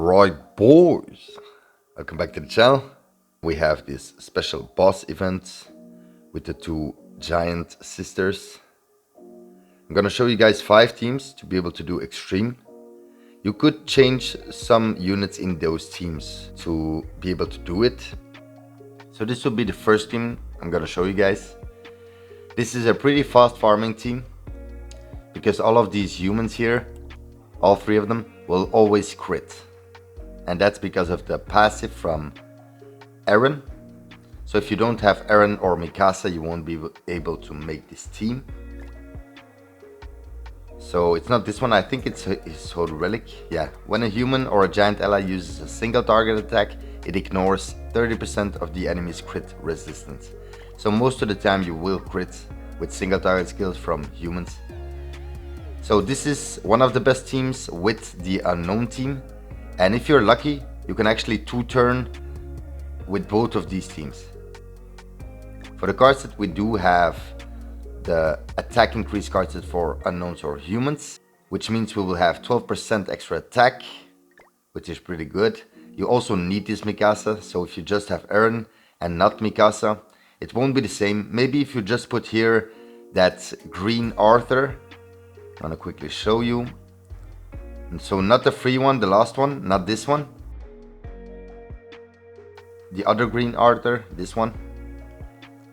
Alright boys, welcome back to the channel. We have this special boss event with the two giant sisters. I'm gonna show you guys 5 teams to be able to do extreme. You could change some units in those teams to be able to do it. So this will be the first team I'm gonna show you guys. This is a pretty fast farming team because all of these humans here, all 3 of them, will always crit. And that's because of the passive from Eren. So if you don't have Eren or Mikasa, you won't be able to make this team. So it's not this one, I think it's his whole relic. Yeah, when a human or a giant ally uses a single target attack, it ignores 30% of the enemy's crit resistance. So most of the time you will crit with single target skills from humans. So this is one of the best teams with the unknown team. And if you're lucky, you can actually 2-turn with both of these teams. For the card set, we do have the attack increase card set for unknowns or humans, which means we will have 12% extra attack, which is pretty good. You also need this Mikasa, so if you just have Eren and not Mikasa, it won't be the same. Maybe if you just put here that green Arthur, I'm gonna quickly show you. And so not the free one, the last one, not this one. The other green Arthur, this one.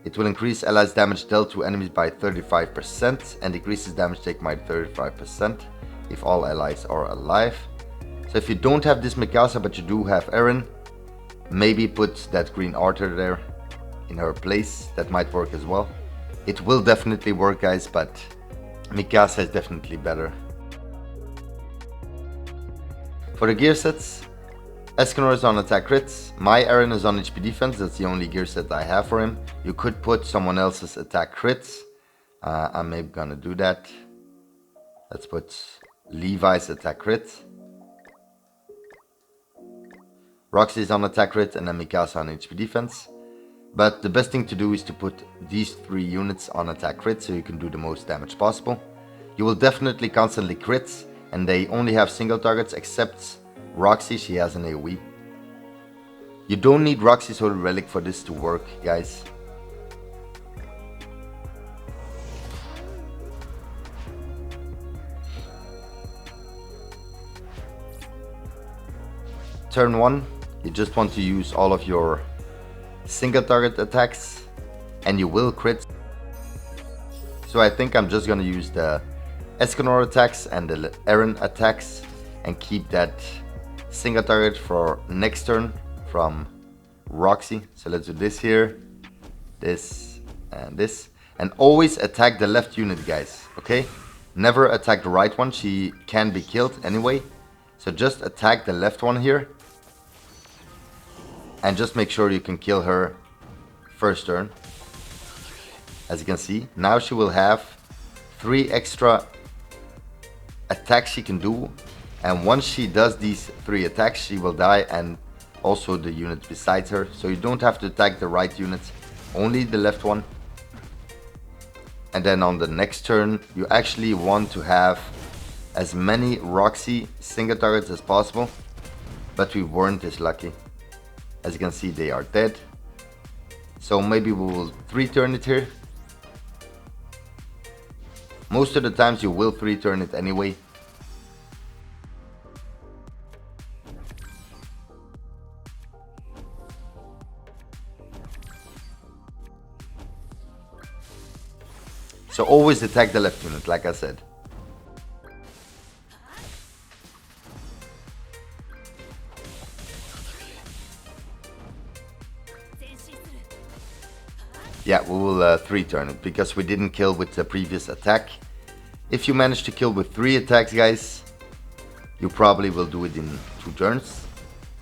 It will increase allies damage dealt to enemies by 35% and decreases damage taken by 35% if all allies are alive. So if you don't have this Mikasa but you do have Eren, maybe put that green Arthur there in her place. That might work as well. It will definitely work, guys, but Mikasa is definitely better. For the gear sets, Escanor is on attack crits, my Eren is on HP defense, that's the only gear set I have for him. You could put someone else's attack crits, I'm maybe gonna do that. Let's put Levi's attack crit. Roxy is on attack crit and then Mikasa on HP defense. But the best thing to do is to put these 3 units on attack crit so you can do the most damage possible. You will definitely constantly crit and they only have single targets except Roxy, she has an AoE. You don't need Roxy's Holy Relic for this to work, guys. Turn 1, you just want to use all of your single target attacks and you will crit. So I think I'm just gonna use the Escanor attacks and the Eren attacks and keep that single target for next turn from Roxy. So let's do this here, this, and always attack the left unit, guys, okay? Never attack the right one, she can be killed anyway. So just attack the left one here and just make sure you can kill her first turn. As you can see, now she will have 3 extra attacks she can do, and once she does these 3 attacks she will die and also the unit besides her. So you don't have to attack the right unit, only the left one. And then on the next turn you actually want to have as many Roxy single targets as possible, but we weren't as lucky. As you can see, they are dead. So maybe we will 3-turn it here. Most of the times you will 3-turn it anyway. So always attack the left unit, like I said. Yeah, we will 3-turn it because we didn't kill with the previous attack. If you manage to kill with 3 attacks, guys, you probably will do it in 2 turns.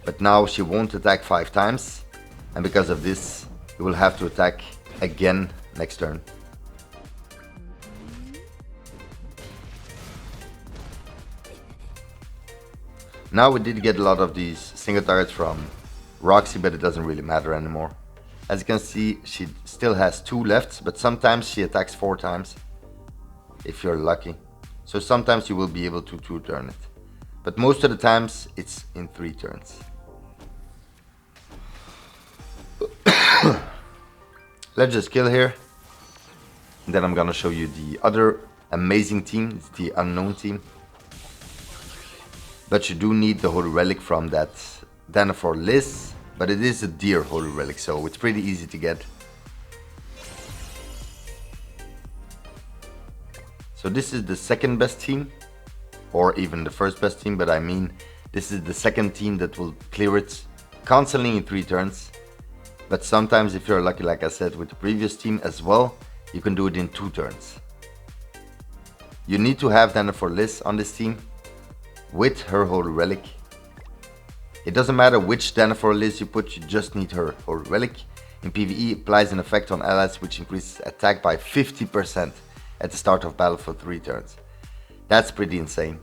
But now she won't attack 5 times, and because of this you will have to attack again next turn. Now we did get a lot of these single targets from Roxy, but it doesn't really matter anymore. As you can see, she still has 2 left, but sometimes she attacks 4 times if you're lucky. So sometimes you will be able to 2-turn it. but most of the times it's in 3 turns. Let's just kill here. And then I'm gonna show you the other amazing team. It's the unknown team. But you do need the holy relic from that Danafor list. But it is a deer holy relic, so it's pretty easy to get. So this is the second best team, or even the first best team, but I mean this is the second team that will clear it constantly in 3 turns. But sometimes if you're lucky, like I said with the previous team as well, you can do it in 2 turns. You need to have Danafor Liz on this team with her holy relic. It doesn't matter which Danafor Liz you put, you just need her holy relic. In PvE, it applies an effect on allies which increases attack by 50% at the start of battle for 3 turns. That's pretty insane.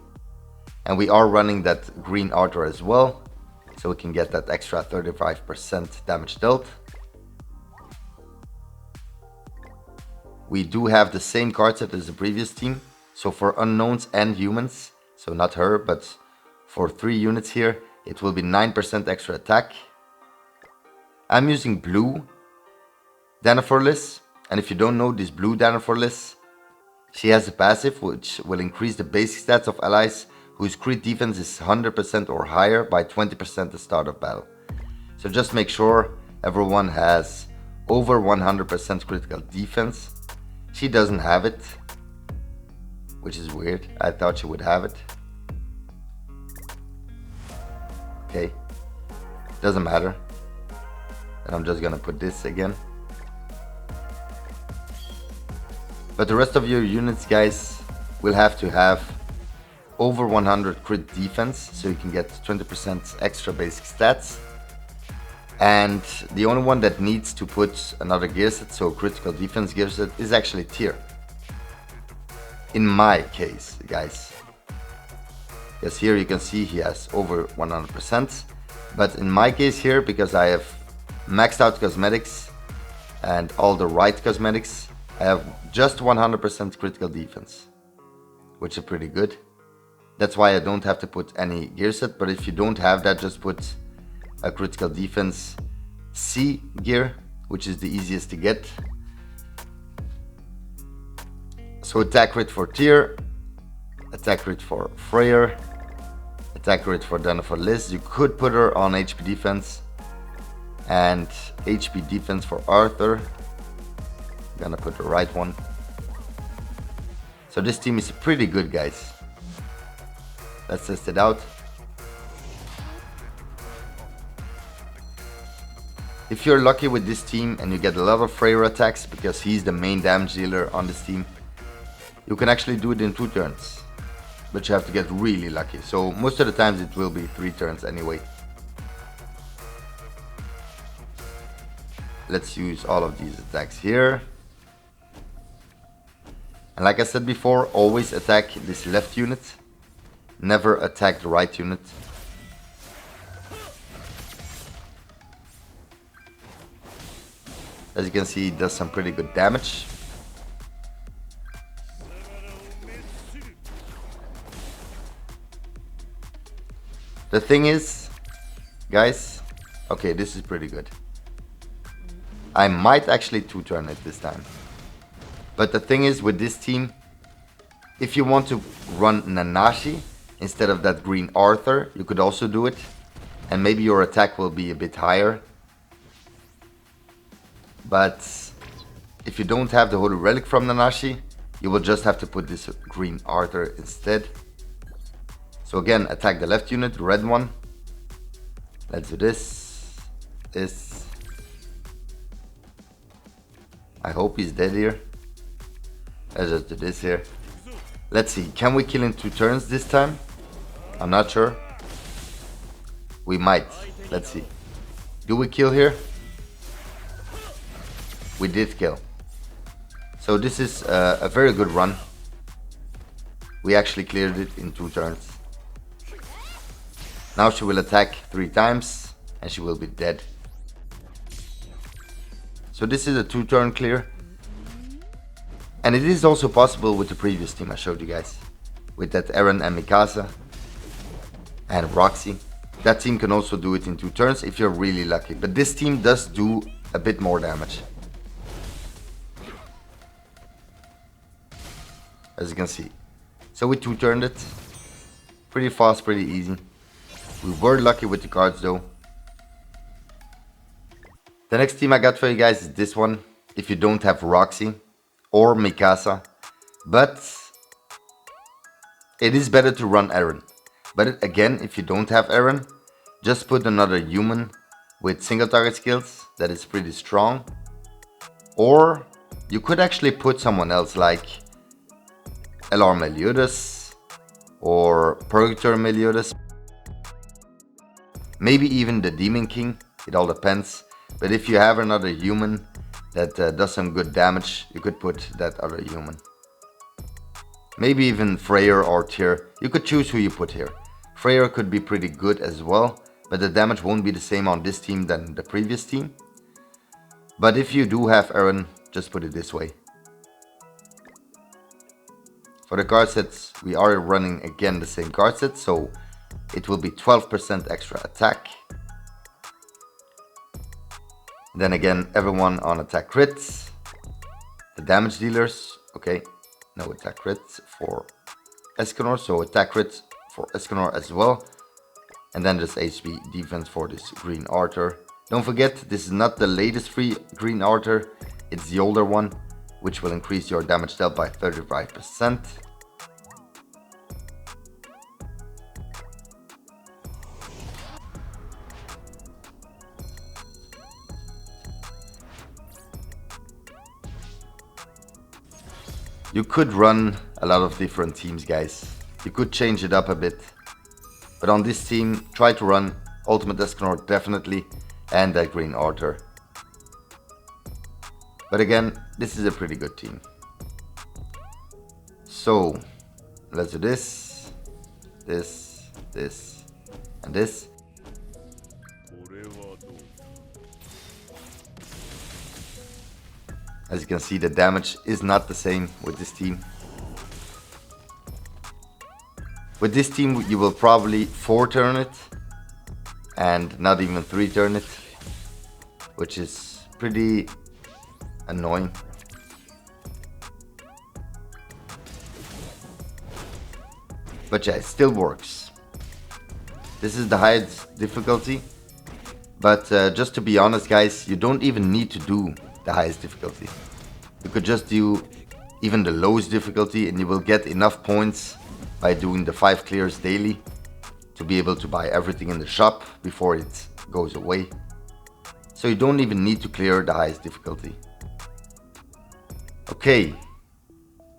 And we are running that green Arthur as well, so we can get that extra 35% damage dealt. We do have the same card set as the previous team, so for unknowns and humans, so not her, but for 3 units here, it will be 9% extra attack. I'm using blue Danafor Liz, and if you don't know this blue Danafor Liz, she has a passive which will increase the basic stats of allies whose crit defense is 100% or higher by 20% at the start of battle. So just make sure everyone has over 100% critical defense. She doesn't have it, which is weird. I thought she would have it. Okay, doesn't matter. And I'm just gonna put this again. But the rest of your units, guys, will have to have over 100 crit defense, so you can get 20% extra basic stats. And the only one that needs to put another gear set, so critical defense gear set, is actually Tyr. In my case, guys. Yes, here you can see he has over 100%. But in my case here, because I have maxed out cosmetics and all the right cosmetics, I have just 100% critical defense, which is pretty good. That's why I don't have to put any gear set, but if you don't have that, just put a critical defense C gear, which is the easiest to get. So attack crit for Tyr, attack crit for Freyr, attack crit for Danafor Liz. You could put her on HP defense, and HP defense for Arthur. I'm gonna put the right one. So this team is pretty good, guys. Let's test it out. If you're lucky with this team and you get a lot of freyr attacks, because he's the main damage dealer on this team, you can actually do it in 2 turns. But you have to get really lucky. So most of the times it will be 3 turns anyway. Let's use all of these attacks here. And like I said before, always attack this left unit. Never attack the right unit. As you can see, it does some pretty good damage. The thing is, guys, okay, this is pretty good. I might actually 2-turn it this time. But the thing is, with this team, if you want to run Nanashi instead of that green Arthur, you could also do it. And maybe your attack will be a bit higher. But if you don't have the Holy Relic from Nanashi, you will just have to put this green Arthur instead. So again, attack the left unit, the red one. Let's do this. This. I hope he's dead here. Let's just do this here. Let's see, can we kill in 2 turns this time? I'm not sure. We might. Let's see. Do we kill here? We did kill. So this is a very good run. We actually cleared it in 2 turns. Now she will attack 3 times and she will be dead. So this is a 2-turn clear. And it is also possible with the previous team I showed you guys. With that Eren and Mikasa. and Roxy. That team can also do it in 2 turns if you're really lucky, but this team does do a bit more damage. As you can see. So we 2-turned it. Pretty fast, pretty easy. We were lucky with the cards though. The next team I got for you guys is this one. If you don't have Roxy or Mikasa. But it is better to run Aaron. But again, if you don't have Aaron, just put another human with single target skills that is pretty strong. Or you could actually put someone else like LR Meliodas or Purgator Meliodas. Maybe even the Demon King, it all depends. But if you have another human that does some good damage, you could put that other human. Maybe even Freyr or Tyr. You could choose who you put here. Freyr could be pretty good as well, but the damage won't be the same on this team than the previous team. But if you do have Aaron, just put it this way. For the card sets, we are running again the same card set, so it will be 12% extra attack. Then again, everyone on attack crits. The damage dealers, okay. No attack crits for Escanor, so attack crits for Escanor as well. And then just HP defense for this Green Archer. Don't forget, this is not the latest free Green Archer, it's the older one, which will increase your damage dealt by 35%. You could run a lot of different teams, guys. You could change it up a bit. But on this team, try to run Ultimate Escanor definitely, and that Green Archer. But again, this is a pretty good team. So, let's do this, this, this, and this. As you can see, the damage is not the same with this team. With this team, you will probably 4-turn it and not even 3-turn it, which is pretty annoying. But yeah, it still works. This is the highest difficulty, but just to be honest, guys, you don't even need to do the highest difficulty. You could just do even the lowest difficulty and you will get enough points by doing the 5 clears daily to be able to buy everything in the shop before it goes away. So you don't even need to clear the highest difficulty. Okay,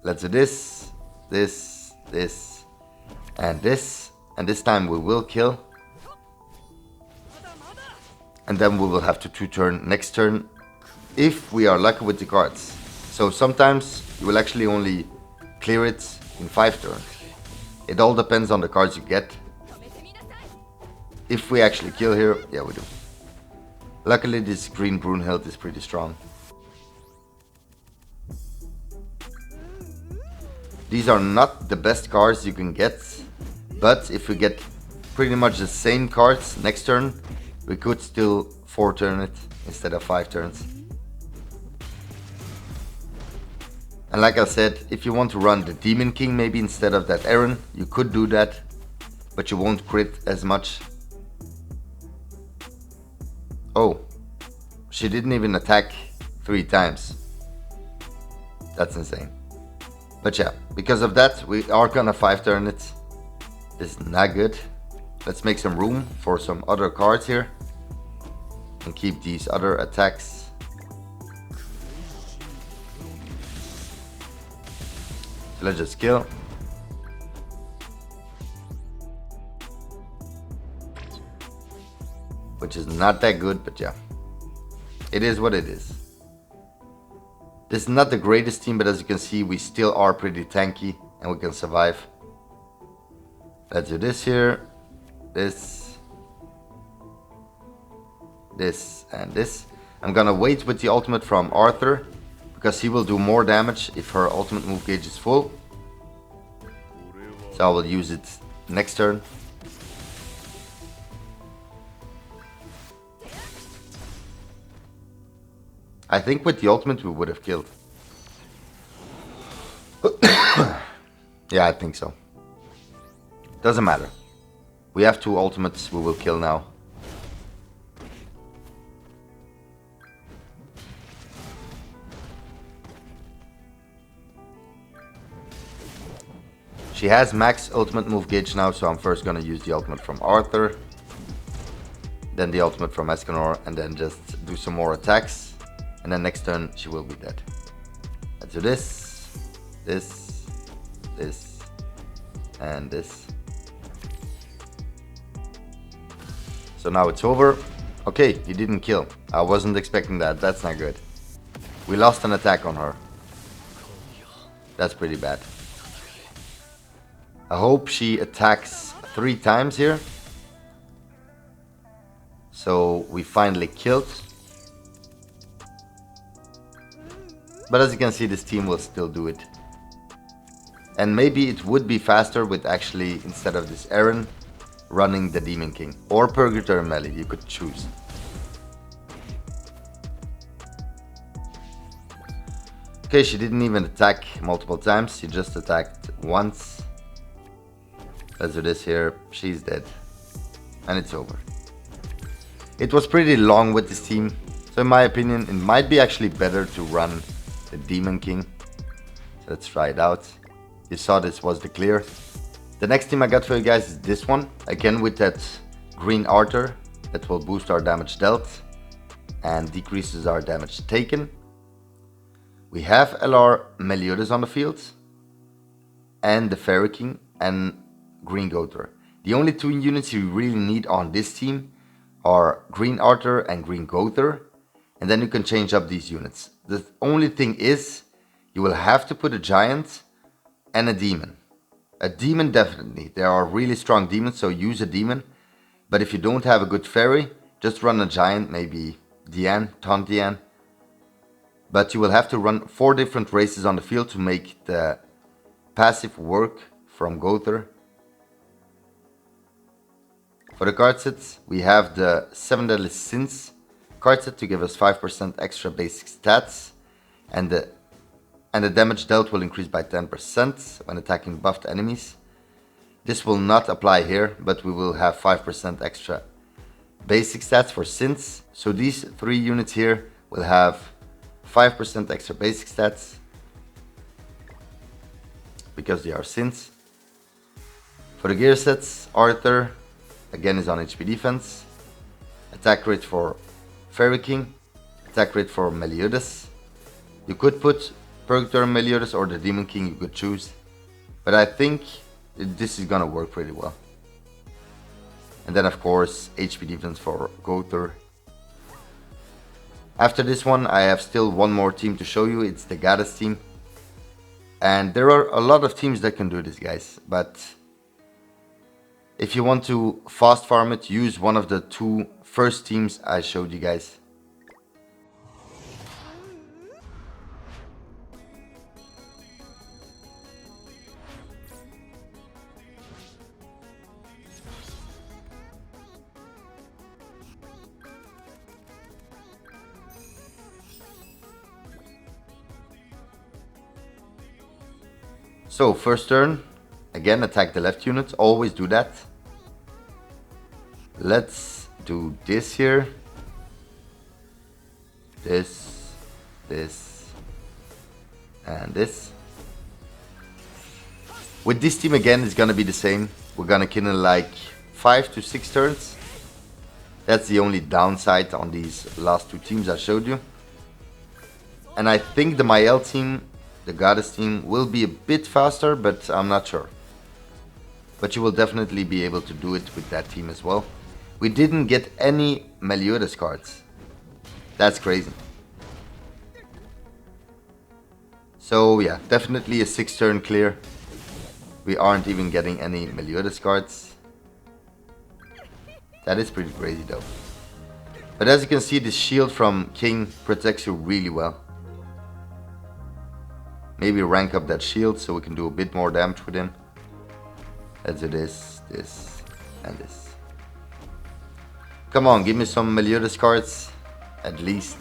let's do this, this, this, and this. And this time we will kill. And then we will have to 2-turn next turn if we are lucky with the cards. So sometimes you will actually only clear it in 5 turns. It all depends on the cards you get. If we actually kill here, yeah, we do. Luckily this green Brunhild is pretty strong. These are not the best cards you can get, but if we get pretty much the same cards next turn, we could still 4-turn it instead of 5 turns. And like I said, if you want to run the Demon King maybe instead of that Aaron, you could do that, but you won't crit as much. Oh, she didn't even attack 3 times. That's insane. But yeah, because of that, we are gonna 5-turn it. This is not good. Let's make some room for some other cards here and keep these other attacks. So let's just kill. Which is not that good, but yeah. It is what it is. This is not the greatest team, but as you can see, we still are pretty tanky and we can survive. Let's do this here. This. This and this. I'm gonna wait with the ultimate from Arthur, because he will do more damage if her ultimate move gauge is full. So I will use it next turn. I think with the ultimate we would have killed. Yeah, I think so. Doesn't matter. We have 2 ultimates we will kill now. She has max ultimate move gauge now, so I'm first gonna use the ultimate from Arthur. Then the ultimate from Escanor, and then just do some more attacks. And then next turn she will be dead. Let's do this, this, this, and this. So now it's over. Okay, you didn't kill. I wasn't expecting that. That's not good. We lost an attack on her. That's pretty bad. I hope she attacks 3 times here. So we finally killed. But as you can see, this team will still do it. And maybe it would be faster with actually, instead of this Aaron, running the Demon King. Or Purgatory Melee, you could choose. Okay, she didn't even attack multiple times, she just attacked once. Let's do this here, she's dead. And it's over. It was pretty long with this team, so in my opinion it might be actually better to run the Demon King. So let's try it out. You saw this was the clear. The next team I got for you guys is this one, again with that green Arthur that will boost our damage dealt and decreases our damage taken. We have LR Meliodas on the field and the Fairy King and Green Gother. The only 2 units you really need on this team are Green Arthur and Green Gother, and then you can change up these units. The only thing is you will have to put a giant and a demon. A demon definitely. There are really strong demons, so use a demon. But if you don't have a good fairy, just run a giant, maybe Diane, Taunt Diane. But you will have to run 4 different races on the field to make the passive work from Gother. For the card sets, we have the 7 Deadly Sins card set to give us 5% extra basic stats, and the damage dealt will increase by 10% when attacking buffed enemies. This will not apply here, but we will have 5% extra basic stats for Sins. So these 3 units here will have 5% extra basic stats because they are Sins. For the gear sets, Arthur again is on HP defense, attack rate for Fairy King, attack rate for Meliodas. You could put Purgatory Meliodas or the Demon King, you could choose, but I think this is gonna work pretty well. And then of course HP defense for Gother. After this one I have still one more team to show you, it's the Goddess team. And there are a lot of teams that can do this, guys, but if you want to fast farm it, use one of the 2 first teams I showed you guys. So first turn, again attack the left unit, always do that. Let's do this here. This, and this. With this team again it's gonna be the same. We're gonna kill in like 5 to 6 turns. That's the only downside on these last 2 teams I showed you. And I think the Mael team, the Goddess team, will be a bit faster, but I'm not sure. But you will definitely be able to do it with that team as well. We didn't get any Meliodas cards. That's crazy. So yeah, definitely a 6 turn clear. We aren't even getting any Meliodas cards. That is pretty crazy though. But as you can see, this shield from King protects you really well. Maybe rank up that shield so we can do a bit more damage with him. Let's do this, this, and this. Come on, give me some Meliodas cards, at least.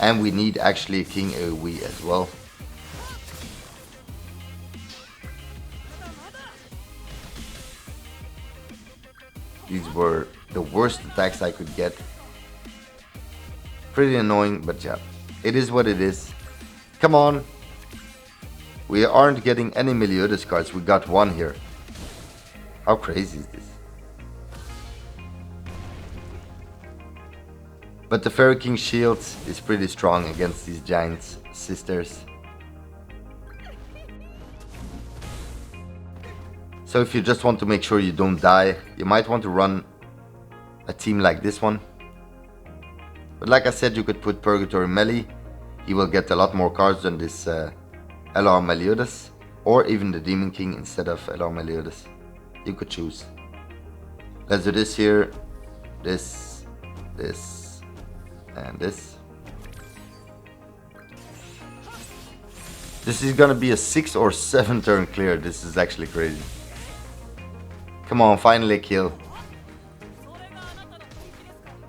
And we need actually a king AoE as well. These were the worst attacks I could get. Pretty annoying, but yeah, it is what it is. Come on. We aren't getting any Meliodas cards, we got one here. How crazy is this? But the Fairy King shield is pretty strong against these giant sisters. So if you just want to make sure you don't die, you might want to run a team like this one. But like I said, you could put Purgatory Melee. He will get a lot more cards than this LR Meliodas, or even the Demon King instead of LR Meliodas. You could choose. Let's do this here, this, and this. This is gonna be a 6 or 7 turn clear. This is actually crazy. Come on, finally kill.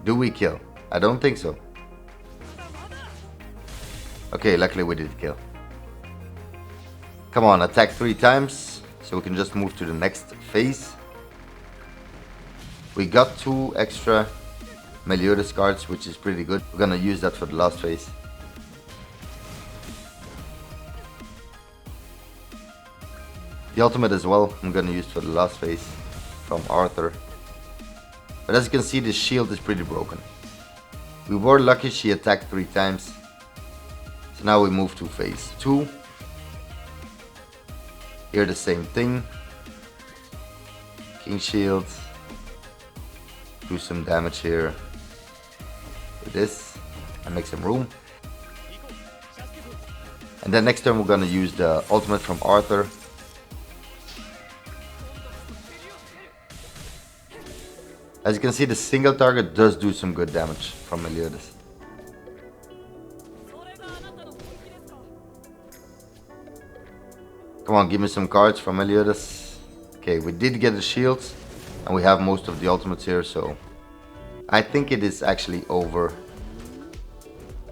Do we kill? I don't think so. Okay, luckily we did kill. Come on, attack 3 times, so we can just move to the next phase. We got 2 extra Meliodas cards, which is pretty good. We're gonna use that for the last phase. The ultimate as well, I'm gonna use for the last phase from Arthur. But as you can see, this shield is pretty broken. We were lucky she attacked 3 times. So now we move to phase 2. Here the same thing. King shield. Do some damage here with this and make some room. And then next turn we're gonna use the ultimate from Arthur. As you can see, the single target does do some good damage from Meliodas. Come on, give me some cards from Meliodas. Okay, we did get the shields, and we have most of the ultimates here, so I think it is actually over.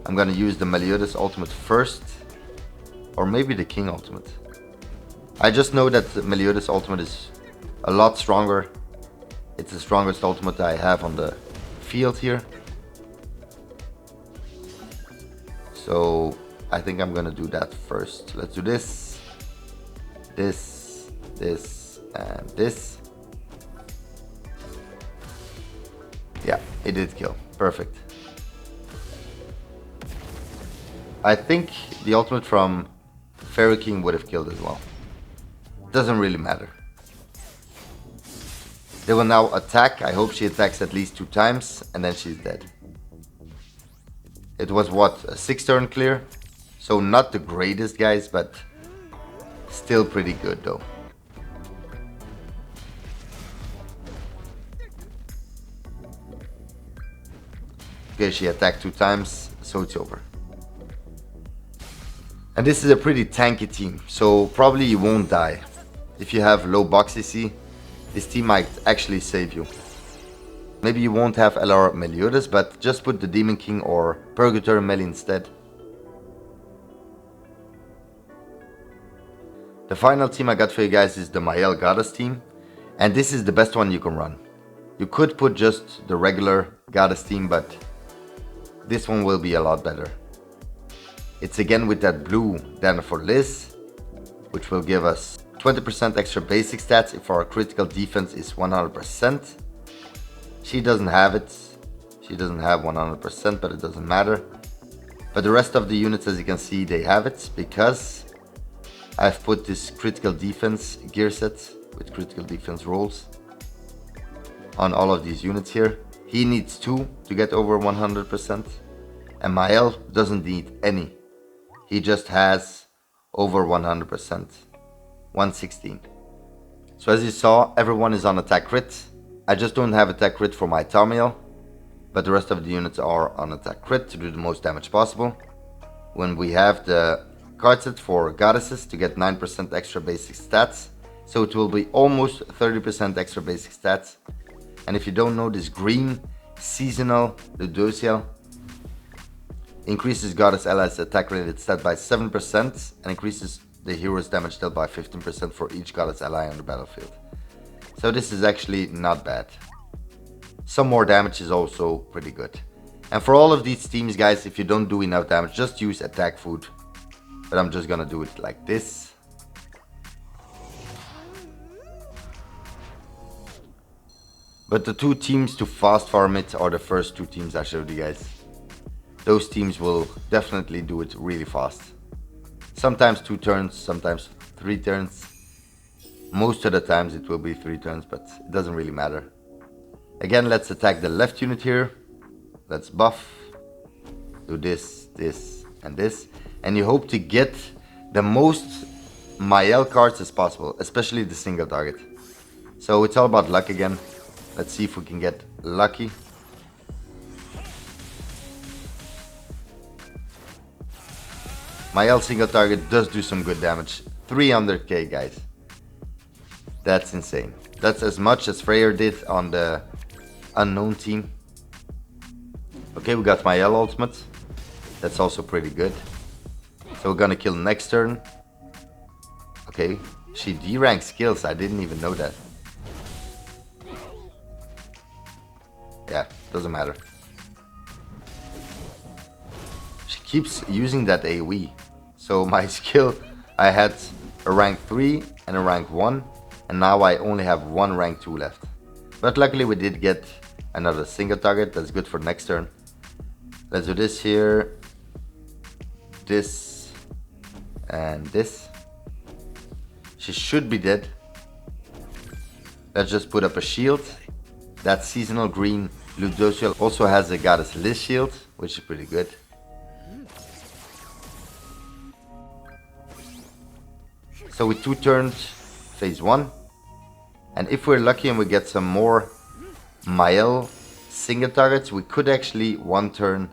I'm gonna use the Meliodas ultimate first, or maybe the King ultimate. I just know that the Meliodas ultimate is a lot stronger. It's the strongest ultimate I have on the field here. So I think I'm gonna do that first. Let's do this, this, and this. Yeah, it did kill. Perfect. I think the ultimate from Fairy King would have killed as well. Doesn't really matter. They will now attack. I hope she attacks at least 2 times and then she's dead. It was what, a 6 turn clear? So not the greatest, guys, but still pretty good though. Okay, she attacked 2 times, so it's over. And this is a pretty tanky team, so probably you won't die. If you have low box CC, this team might actually save you. Maybe you won't have LR Meliodas, but just put the Demon King or Purgatory Melee instead. The final team I got for you guys is the Mael Goddess team, and this is the best one you can run. You could put just the regular Goddess team, but this one will be a lot better. It's again with that blue Danner for Liz, which will give us 20% extra basic stats if our critical defense is 100%. She doesn't have it. She doesn't have 100%, but it doesn't matter. But the rest of the units, as you can see, they have it because I've put this critical defense gear set with critical defense rolls on all of these units here. He needs 2 to get over 100%, and Mael doesn't need any. He just has over 100%. 116. So as you saw, everyone is on attack crit. I just don't have attack crit for my Tarmiel, but the rest of the units are on attack crit to do the most damage possible. When we have the card set for goddesses to get 9% extra basic stats, so it will be almost 30% extra basic stats. And if you don't know, this green seasonal Ludociel increases goddess allies attack related stat by 7% and increases the hero's damage dealt by 15% for each goddess ally on the battlefield. So this is actually not bad. Some more damage is also pretty good. And for all of these teams, guys, if you don't do enough damage, just use attack food. But I'm just gonna do it like this. But the two teams to fast farm it are the first two teams I showed you guys. Those teams will definitely do it really fast. Sometimes 2 turns, sometimes 3 turns. Most of the times it will be 3 turns, but it doesn't really matter. Again, let's attack the left unit here. Let's buff. Do this, this, and this. And you hope to get the most mael cards as possible, especially the single target. So it's all about luck again. Let's see if we can get lucky. Mael single target does do some good damage. 300k, guys. That's insane. That's as much as Freyr did on the unknown team. Okay, we got Mael ultimate. That's also pretty good. So we're gonna kill next turn. Okay, she D-rank skills. I didn't even know that. Yeah, doesn't matter. She keeps using that AoE. So my skill, I had a rank 3 and a rank 1. And now I only have 1 rank 2 left. But luckily we did get another single target. That's good for next turn. Let's do this here. This. And this. She should be dead. Let's just put up a shield. That seasonal green Ludociel also has a goddess Liz shield, which is pretty good. So with 2 turns, phase 1. And if we're lucky and we get some more mael single targets, we could actually 1 turn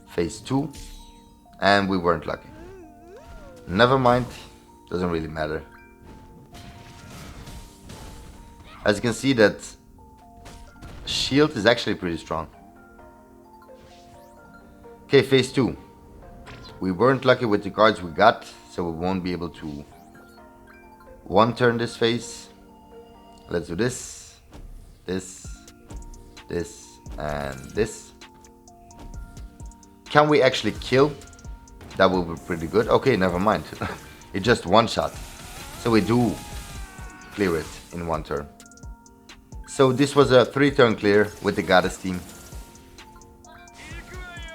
phase 2. And we weren't lucky. Never mind, doesn't really matter. As you can see, that shield is actually pretty strong. Okay, phase 2. We weren't lucky with the cards we got, so we won't be able to 1 turn this phase. Let's do this, this, this, and this. Can we actually kill? That will be pretty good. Okay, never mind. It's just 1 shot. So we do clear it in 1 turn. So this was a 3 turn clear with the goddess team.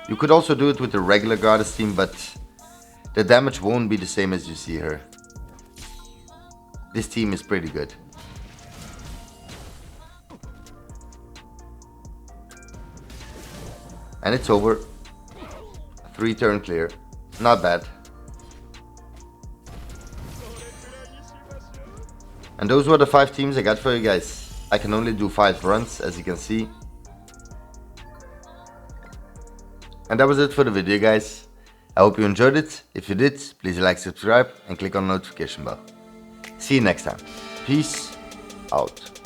You could also do it with the regular goddess team, but the damage won't be the same as you see here. This team is pretty good. And it's over. 3 turn clear. Not bad. And those were the 5 teams I got for you guys. I can only do 5 runs, as you can see. And that was it for the video, guys. I hope you enjoyed it. If you did, please like, subscribe, and click on the notification bell. See you next time. Peace out.